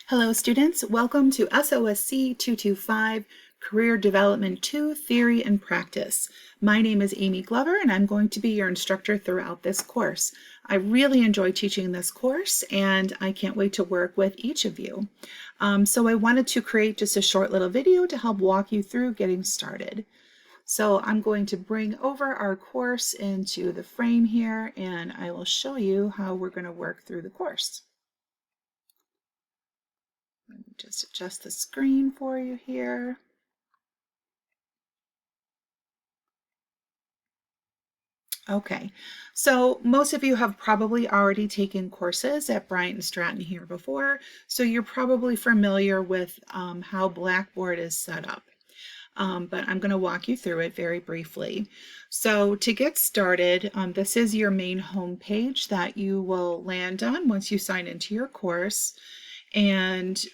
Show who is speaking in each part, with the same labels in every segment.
Speaker 1: Hello students, welcome to SOSC 225, Career Development 2, Theory and Practice. My name is Amy Glover and I'm going to be your instructor throughout this course. I really enjoy teaching this course and I can't wait to work with each of you. So I wanted to create just a short little video to help walk you through getting started. So I'm going to bring over our course into the frame here and I will show you how we're going to work through the course. Let me just adjust the screen for you here. Okay, so most of you have probably already taken courses at Bryant and Stratton here before, so you're probably familiar with how Blackboard is set up. But I'm going to walk you through it very briefly. So to get started, this is your main home page that you will land on once you sign into your course. And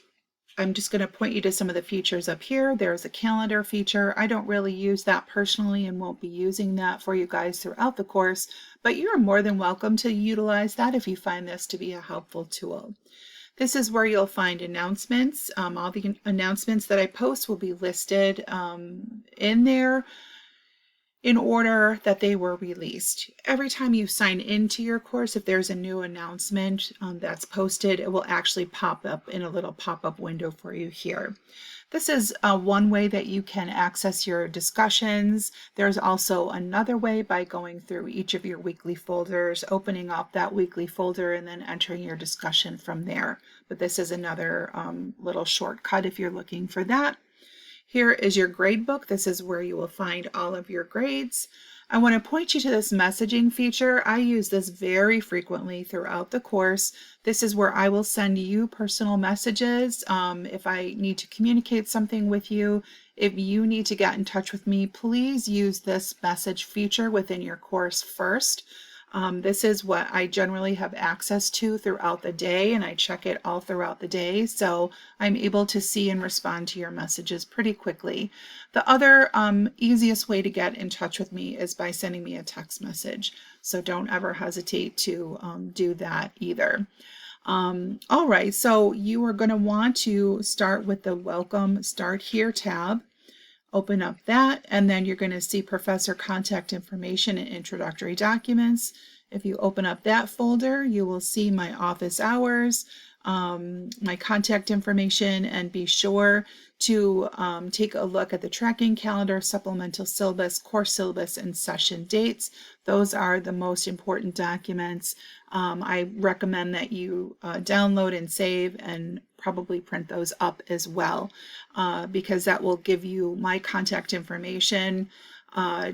Speaker 1: I'm just going to point you to some of the features up here. There's a calendar feature. I don't really use that personally and won't be using that for you guys throughout the course, but you're more than welcome to utilize that if you find this to be a helpful tool. This is where you'll find announcements. All the announcements that I post will be listed in there in order that they were released. Every time you sign into your course, if there's a new announcement that's posted, it will actually pop up in a little pop-up window for you here. This is one way that you can access your discussions. There's also another way by going through each of your weekly folders, opening up that weekly folder and then entering your discussion from there. But this is another little shortcut if you're looking for that. Here is your grade book. This is where you will find all of your grades. I want to point you to this messaging feature. I use this very frequently throughout the course. This is where I will send you personal messages if I need to communicate something with you. If you need to get in touch with me, please use this message feature within your course first. This is what I generally have access to throughout the day, and I check it all throughout the day, so I'm able to see and respond to your messages pretty quickly. The other easiest way to get in touch with me is by sending me a text message, so don't ever hesitate to do that either. All right, so you are going to want to start with the Welcome Start Here tab. Open up that, and then you're going to see Professor Contact Information and Introductory Documents. If you open up that folder, you will see my office hours, my contact information, and be sure to take a look at the tracking calendar, supplemental syllabus, course syllabus, and session dates. Those are the most important documents. I recommend that you download and save and probably print those up as well, because that will give you my contact information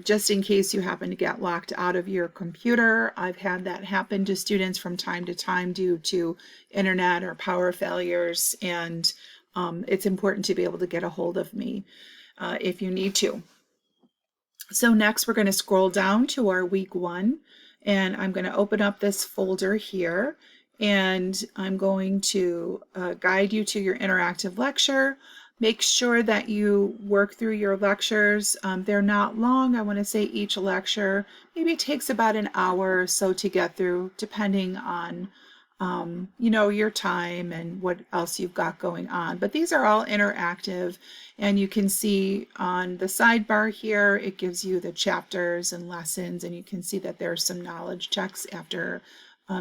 Speaker 1: just in case you happen to get locked out of your computer. I've had that happen to students from time to time due to internet or power failures, and it's important to be able to get a hold of me if you need to. So next we're going to scroll down to our week 1, and I'm going to open up this folder here, and I'm going to guide you to your interactive lecture. Make sure that you work through your lectures. They're not long. I want to say each lecture maybe takes about an hour or so to get through, depending on your time and what else you've got going on. But these are all interactive, and you can see on the sidebar here, it gives you the chapters and lessons, and you can see that there's some knowledge checks after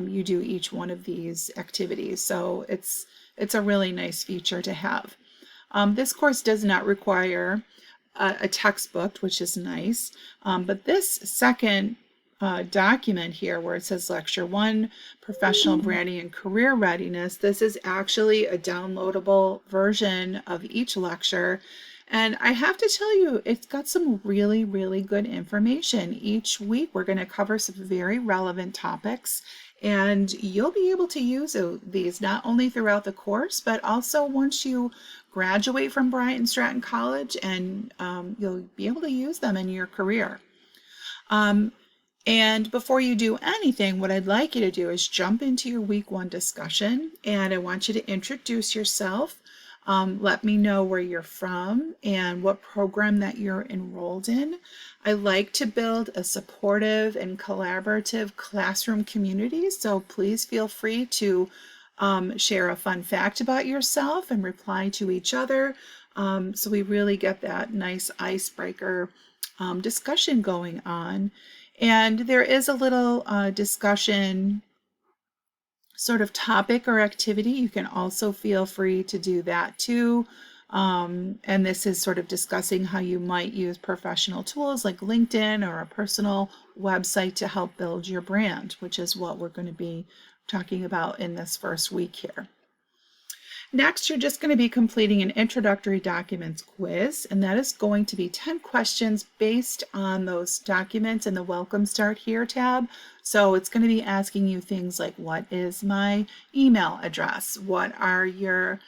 Speaker 1: you do each one of these activities. So it's a really nice feature to have. This course does not require a textbook, which is nice, but this second document here where it says Lecture 1, Professional Branding and Career Readiness, this is actually a downloadable version of each lecture. And I have to tell you, it's got some really, really good information. Each week we're going to cover some very relevant topics, and you'll be able to use these not only throughout the course, but also once you graduate from Bryant and Stratton College, and you'll be able to use them in your career. And before you do anything, what I'd like you to do is jump into your week 1 discussion, and I want you to introduce yourself. Let me know where you're from and what program that you're enrolled in. I like to build a supportive and collaborative classroom community, so please feel free to share a fun fact about yourself and reply to each other. So we really get that nice icebreaker discussion going on. And there is a little discussion sort of topic or activity. You can also feel free to do that too. And this is sort of discussing how you might use professional tools like LinkedIn or a personal website to help build your brand, which is what we're going to be talking about in this first week here. Next, you're just going to be completing an introductory documents quiz, and that is going to be 10 questions based on those documents in the Welcome Start Here tab. So it's going to be asking you things like, what is my email address? What are your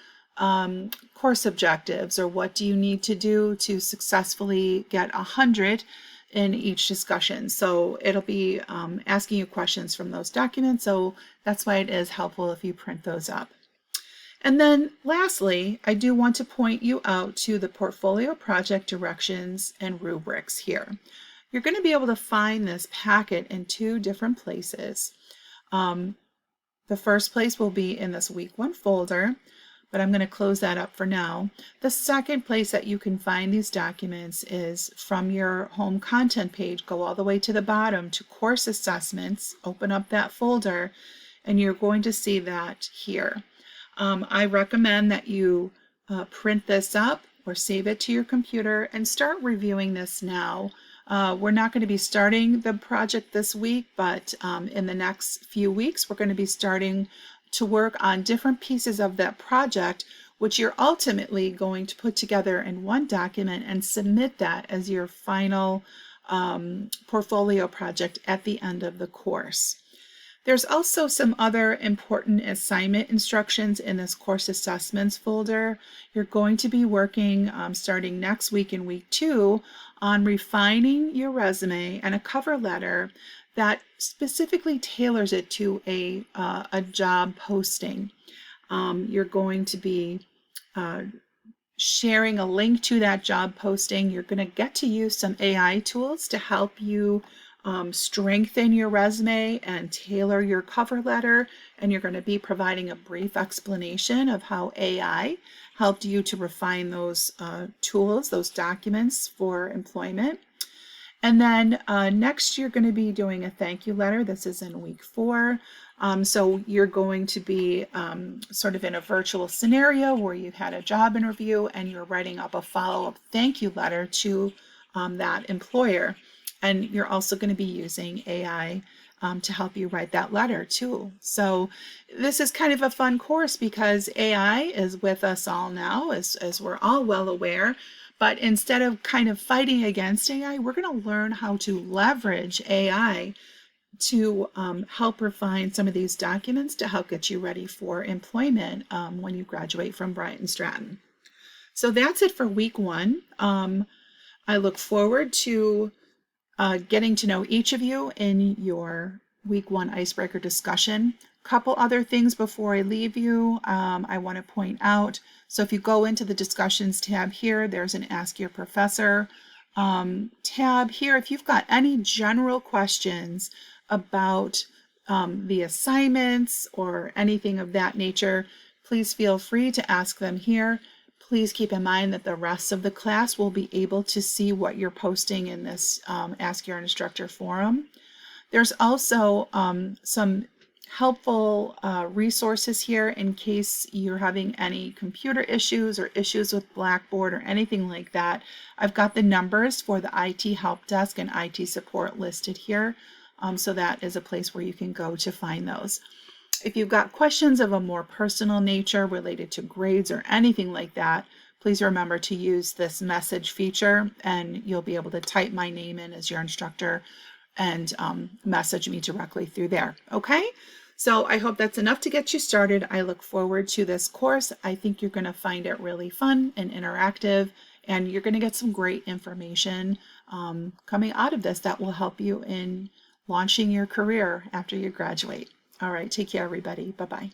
Speaker 1: course objectives, or what do you need to do to successfully get 100 in each discussion? So it'll be asking you questions from those documents. So that's why it is helpful if you print those up. And then lastly, I do want to point you out to the portfolio project directions and rubrics here. You're going to be able to find this packet in 2 different places. The first place will be in this week 1 folder, but I'm going to close that up for now. The second place that you can find these documents is from your home content page. Go all the way to the bottom to course assessments, open up that folder, and you're going to see that here. I recommend that you print this up or save it to your computer and start reviewing this now. We're not going to be starting the project this week, but in the next few weeks, we're going to be starting to work on different pieces of that project, which you're ultimately going to put together in one document and submit that as your final portfolio project at the end of the course. There's also some other important assignment instructions in this course assessments folder. You're going to be working starting next week in week 2 on refining your resume and a cover letter that specifically tailors it to a job posting. You're going to be sharing a link to that job posting. You're going to get to use some AI tools to help you strengthen your resume and tailor your cover letter, and you're going to be providing a brief explanation of how AI helped you to refine those tools, those documents for employment. And then next you're going to be doing a thank you letter. This is in week 4. So you're going to be sort of in a virtual scenario where you've had a job interview and you're writing up a follow-up thank you letter to that employer. And you're also going to be using AI to help you write that letter too. So this is kind of a fun course because AI is with us all now, as we're all well aware. But instead of kind of fighting against AI, we're going to learn how to leverage AI to help refine some of these documents to help get you ready for employment when you graduate from Bryant and Stratton. So that's it for week 1. I look forward to getting to know each of you in your week 1 icebreaker discussion. Couple other things before I leave you, I want to point out. So if you go into the discussions tab here, there's an Ask Your Professor tab here. If you've got any general questions about the assignments or anything of that nature, please feel free to ask them here. Please keep in mind that the rest of the class will be able to see what you're posting in this Ask Your Instructor forum. There's also some helpful resources here in case you're having any computer issues or issues with Blackboard or anything like that. I've got the numbers for the IT help desk and IT support listed here, so that is a place where you can go to find those. If you've got questions of a more personal nature related to grades or anything like that, please remember to use this message feature and you'll be able to type my name in as your instructor and message me directly through there. Okay? So I hope that's enough to get you started. I look forward to this course. I think you're going to find it really fun and interactive, and you're going to get some great information coming out of this that will help you in launching your career after you graduate. All right, take care, everybody. Bye-bye.